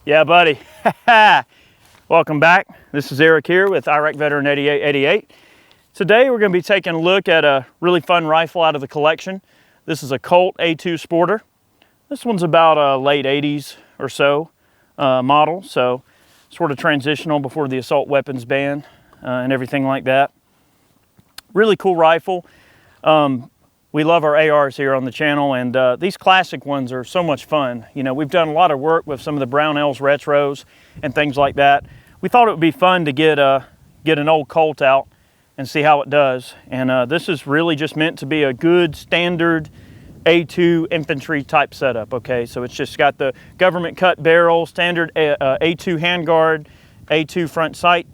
Yeah, buddy. Welcome back. This is Eric here with Iraq Veteran 8888. Today we're going to be taking a look at a really fun rifle out of the collection. This is a Colt A2 Sporter. This one's about a late 80s or so model, so sort of transitional before the assault weapons ban and everything like that. Really cool rifle. We love our ARs here on the channel, and these classic ones are so much fun. You know, we've done a lot of work with some of the Brownells retros and things like that. We thought it would be fun to get an old Colt out and see how it does. And this is really just meant to be a good standard A2 infantry type setup. Okay, so it's just got the government cut barrel, standard A2 handguard, A2 front sight,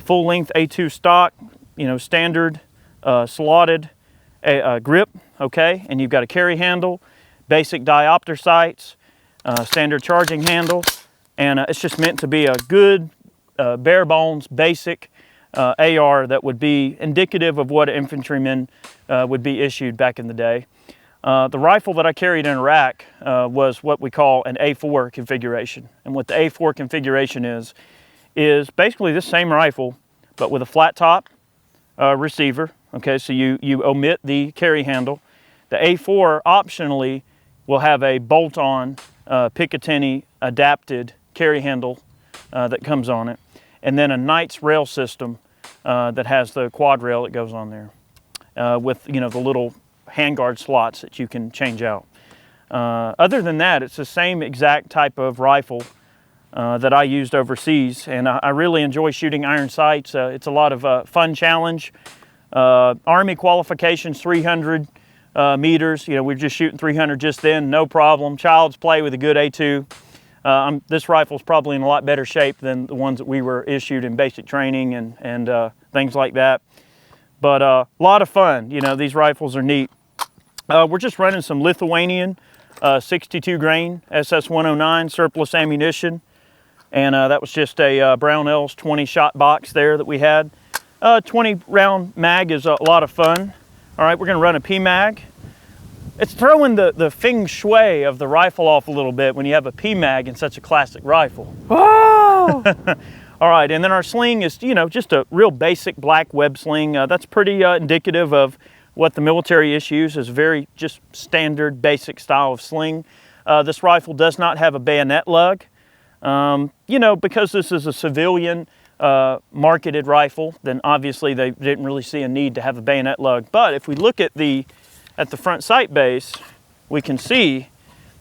full length A2 stock. You know, standard slotted grip, okay, and you've got a carry handle, basic diopter sights, standard charging handle, and it's just meant to be a good bare bones basic AR that would be indicative of what infantrymen would be issued back in the day. The rifle that I carried in Iraq was what we call an A4 configuration, and what the A4 configuration is basically this same rifle but with a flat top receiver. Okay, so you omit the carry handle. The A4 optionally will have a bolt-on Picatinny adapted carry handle that comes on it, and then a Knights rail system that has the quad rail that goes on there with, you know, the little handguard slots that you can change out. Other than that, it's the same exact type of rifle that I used overseas, and I really enjoy shooting iron sights. It's a lot of fun challenge. Army qualifications 300 meters. You know, we're just shooting 300 just then, no problem. Child's play with a good A2. This rifle's probably in a lot better shape than the ones that we were issued in basic training and things like that. But a lot of fun. You know, these rifles are neat. We're just running some Lithuanian 62 grain SS-109 surplus ammunition, and that was just a Brownells 20 shot box there that we had. 20 round mag is a lot of fun. All right, we're gonna run a PMag. It's throwing the feng shui of the rifle off a little bit when you have a PMag in such a classic rifle. Oh! All right, and then our sling is, you know, just a real basic black web sling. That's pretty indicative of what the military issues as very just standard basic style of sling. This rifle does not have a bayonet lug. You know, because this is a civilian marketed rifle, then obviously they didn't really see a need to have a bayonet lug. But if we look at the front sight base, we can see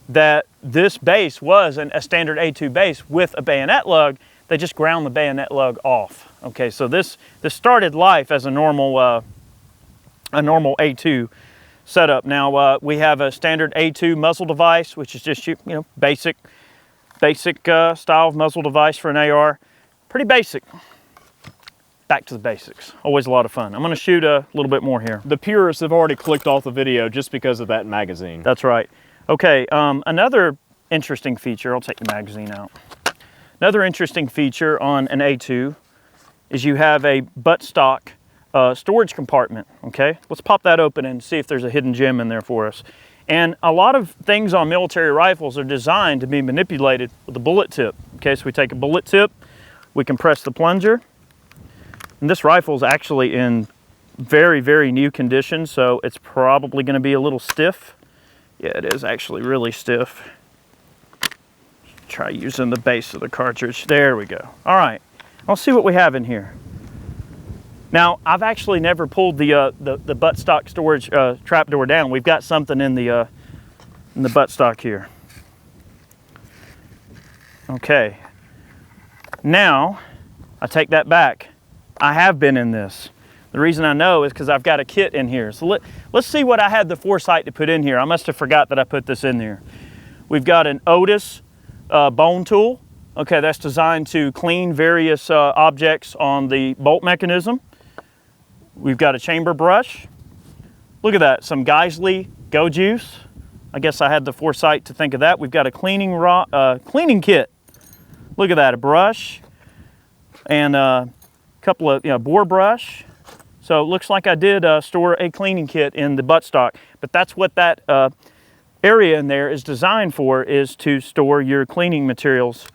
that this base was a standard A2 base with a bayonet lug. They just ground the bayonet lug off. Okay, so this started life as a normal A2 setup. Now we have a standard A2 muzzle device, which is just, you know, basic style of muzzle device for an AR. Pretty basic. Back to the basics. Always a lot of fun. I'm going to shoot a little bit more here. The purists have already clicked off the video just because of that magazine. That's right. Okay, another interesting feature, I'll take the magazine out. Another interesting feature on an A2 is you have a buttstock storage compartment, okay? Let's pop that open and see if there's a hidden gem in there for us. And a lot of things on military rifles are designed to be manipulated with a bullet tip. Okay, so we take a bullet tip, we compress the plunger, and this rifle is actually in very, very new condition, so it's probably going to be a little stiff. Yeah, it is actually really stiff. Try using the base of the cartridge. There we go. All right, I'll see what we have in here. Now, I've actually never pulled the buttstock storage trapdoor down. We've got something in the buttstock here. Okay. Now, I take that back. I have been in this. The reason I know is because I've got a kit in here. So let's see what I had the foresight to put in here. I must have forgot that I put this in there. We've got an Otis bone tool. Okay, that's designed to clean various objects on the bolt mechanism. We've got a chamber brush. Look at that, some Geisley Go Juice. I guess I had the foresight to think of that. We've got a cleaning kit. Look at that, a brush and a couple of, bore brush. So it looks like I did store a cleaning kit in the buttstock, but that's what that area in there is designed for, is to store your cleaning materials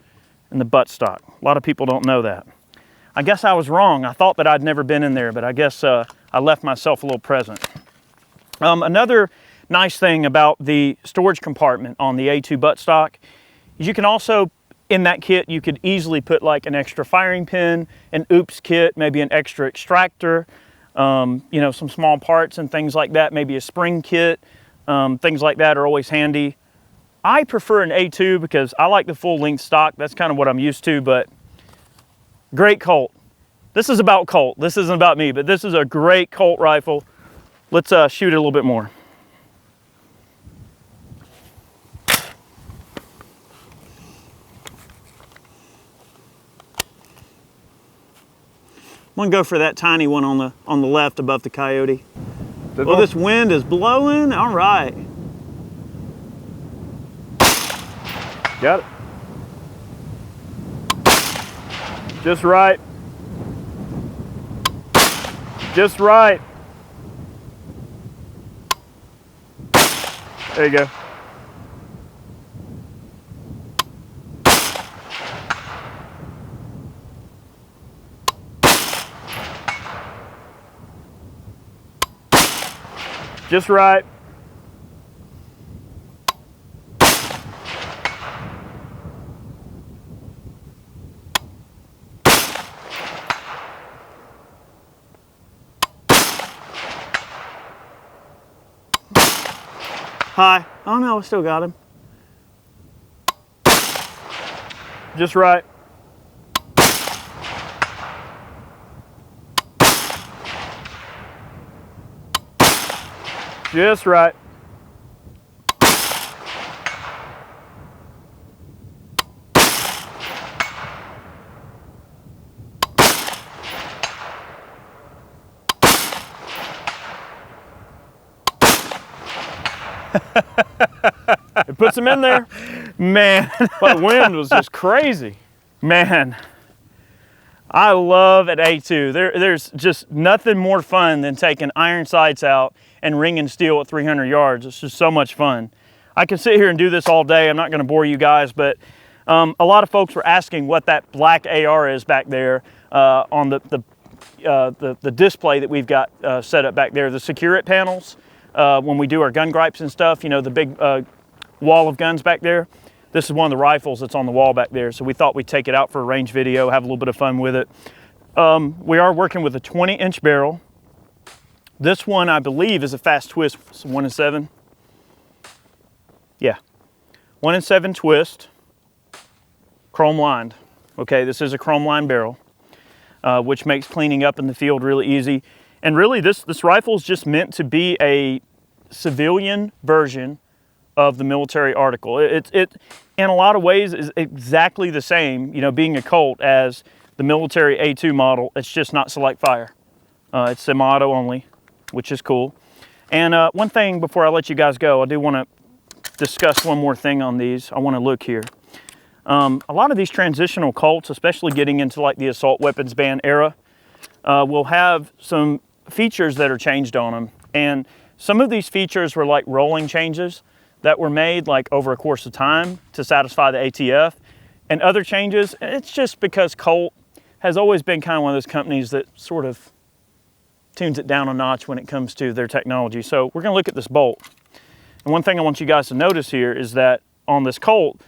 in the buttstock. A lot of people don't know that. I guess I was wrong. I thought that I'd never been in there, but I guess I left myself a little present. Another nice thing about the storage compartment on the A2 buttstock is you can also, in that kit, you could easily put like an extra firing pin, an oops kit, maybe an extra extractor, you know, some small parts and things like that, maybe a spring kit, things like that are always handy. I prefer an A2 because I like the full length stock. That's kind of what I'm used to, but great Colt. This is about Colt. This isn't about me, but this is a great Colt rifle. Let's shoot it a little bit more. I'm gonna go for that tiny one on the left above the coyote. Well, this wind is blowing. All right. Got it. Just right. Just right. There you go. Just right. Hi. Oh no, I still got him. Just right. Just right. It puts him in there. Man, But the wind was just crazy. man, I love an A2. There's just nothing more fun than taking iron sights out and ringing steel at 300 yards. It's just so much fun. I can sit here and do this all day. I'm not going to bore you guys, but a lot of folks were asking what that black AR is back there on the display that we've got set up back there. The Secure It panels, when we do our gun gripes and stuff, you know, the big wall of guns back there. This is one of the rifles that's on the wall back there. So we thought we'd take it out for a range video, have a little bit of fun with it. We are working with a 20-inch barrel. This one, I believe, is a fast twist, 1-in-7. Yeah, 1-in-7 twist, chrome lined. Okay, this is a chrome lined barrel, which makes cleaning up in the field really easy. And really, this rifle is just meant to be a civilian version of the military article. It in a lot of ways is exactly the same, you know, being a Colt as the military A2 model. It's just not select fire. It's semi-auto only, which is cool. And one thing before I let you guys go, I do want to discuss one more thing on these. I want to look here. A lot of these transitional Colts, especially getting into like the assault weapons ban era, will have some features that are changed on them. And some of these features were like rolling changes that were made like over a course of time to satisfy the ATF. And other changes, it's just because Colt has always been kind of one of those companies that sort of tunes it down a notch when it comes to their technology. So we're gonna look at this bolt. And one thing I want you guys to notice here is that on this Colt,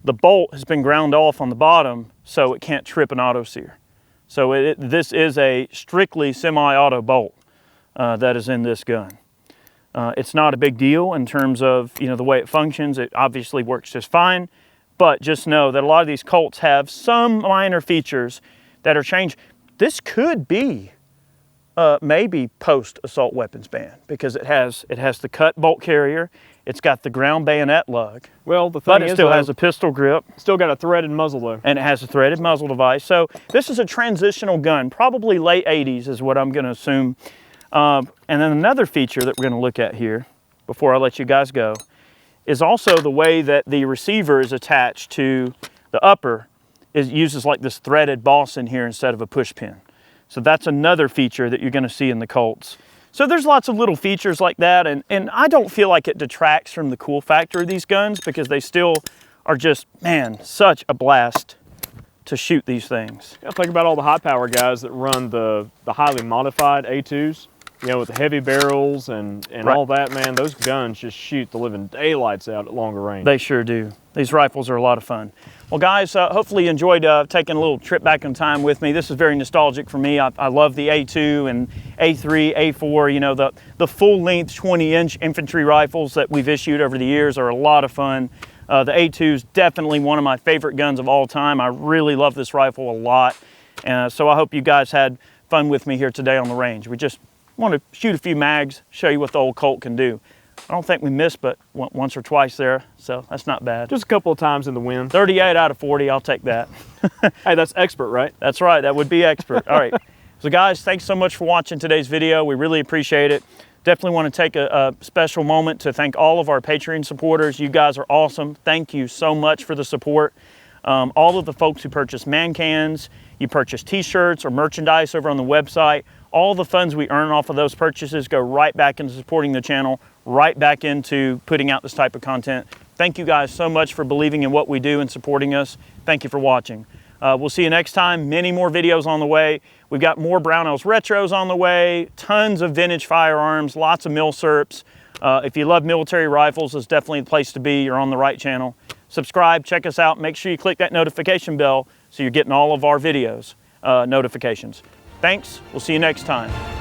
the bolt has been ground off on the bottom so it can't trip an auto sear. So this is a strictly semi-auto bolt that is in this gun. It's not a big deal in terms of, you know, the way it functions. It obviously works just fine, but just know that a lot of these Colts have some minor features that are changed. This could be maybe post-assault weapons ban because it has the cut bolt carrier. It's got the ground bayonet lug. Well, the But thing it is, still though, has a pistol grip. still got a threaded muzzle though. And it has a threaded muzzle device. So this is a transitional gun, probably late 80s is what I'm gonna assume. And then another feature that we're gonna look at here before I let you guys go is also the way that the receiver is attached to the upper. It uses like this threaded boss in here instead of a push pin. So that's another feature that you're gonna see in the Colts. So there's lots of little features like that, and I don't feel like it detracts from the cool factor of these guns because they still are just, man, such a blast to shoot these things. Yeah, think about all the high power guys that run the highly modified A2s, you know, with the heavy barrels and Right. all that, man. Those guns just shoot the living daylights out at longer range. They sure do. These rifles are a lot of fun. Well, guys, hopefully you enjoyed taking a little trip back in time with me. This is very nostalgic for me. I love the A2 and A3, A4, you know, the full-length 20-inch infantry rifles that we've issued over the years are a lot of fun. The A2 is definitely one of my favorite guns of all time. I really love this rifle a lot. So I hope you guys had fun with me here today on the range. We just want to shoot a few mags, show you what the old Colt can do. I don't think we missed but once or twice there, so that's not bad. Just a couple of times in the wind. 38 out of 40, I'll take that. Hey, that's expert, right? That's right, that would be expert. All right, so guys, thanks so much for watching today's video. We really appreciate it. Definitely want to take a special moment to thank all of our Patreon supporters. You guys are awesome. Thank you so much for the support. All of the folks who purchase man cans, you purchase t-shirts or merchandise over on the website, all the funds we earn off of those purchases go right back into supporting the channel, right back into putting out this type of content. Thank you guys so much for believing in what we do and supporting us. Thank you for watching. We'll see you next time. Many more videos on the way. We've got more Brownells retros on the way, tons of vintage firearms, lots of milsurps. If you love military rifles, it's definitely the place to be. You're on the right channel. Subscribe, check us out. Make sure you click that notification bell so you're getting all of our videos notifications. Thanks. We'll see you next time.